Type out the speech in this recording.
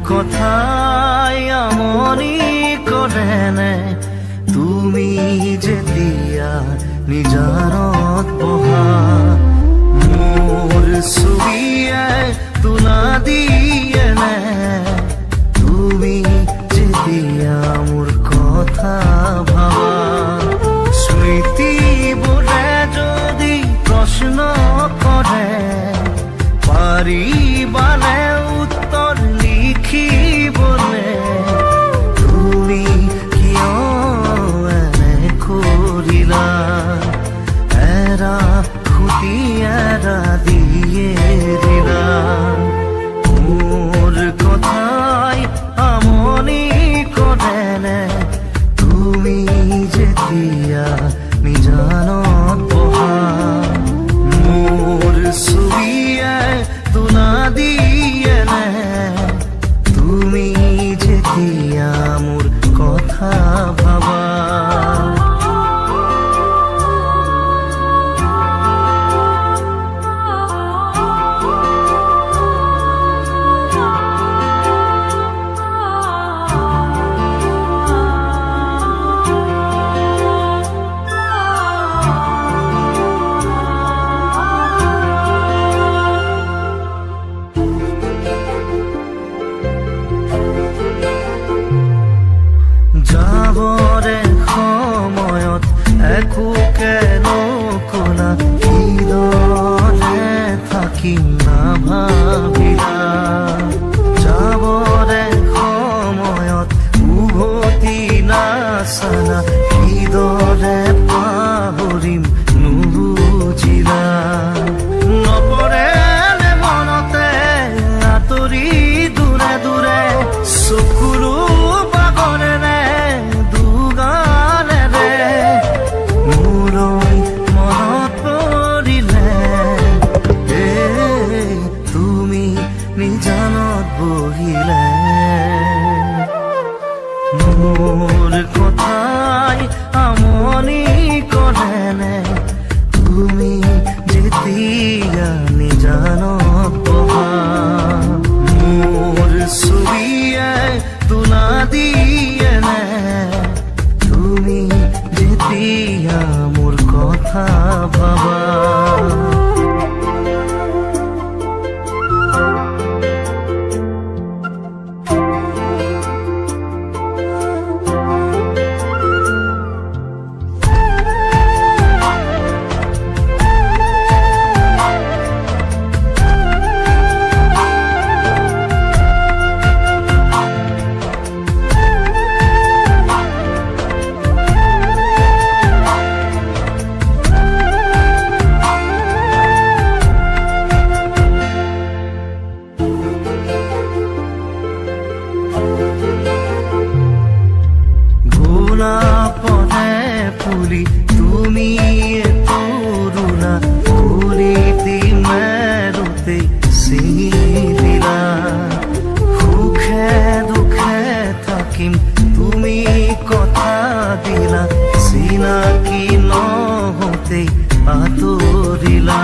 কথাই আমনি কৰেনে তুমি যেতিয়া নিজানত বহা মোৰ ছবিয়ে তোলা দিয়েনে তুমি যেতিয়া মোৰ কথা ভাবা স্মৃতিবোৰে যদি প্ৰশ্ন কৰে পাৰিবানে উত্তৰ লিখিবনে তুমি কিয় এনে কৰিলা এৰা খুটি এৰা দিয়ে দিলা মোৰ কথাই আমনি কৰেনে তুমি যেতিয়া নিজানত বহা মোৰ ছবিয়ে তোলা দিয়েনে তুমি যেতিয়া মোৰ কথা ভাবা যাবৰে সময়ত একোকে নকলা কিদৰে থাকিম নাভাবিলা যাবৰে সময়ত উভতি নাচালা কিদৰে পাহৰিম নুবুজিলা নপৰেনে মনতে আঁতৰি দূৰে দূৰে চকুলো পাগলেনে নিজানত বহিলে মোৰ কথাই আমনি কৰেনে তুমি যেতিয়া নিজানত বহা মোৰ ছবিয়ে তোলা দিয়েনে তুমি যেতিয়া মোৰ কথা ভাবা পদে ফুলি তুমি পুরুনা ফুলিতি মেরুতে চিঙি দিলা সুখে দুখে থাকিম তুমি কথা দিলা চিনাকি নহওঁতে আঁতৰিলা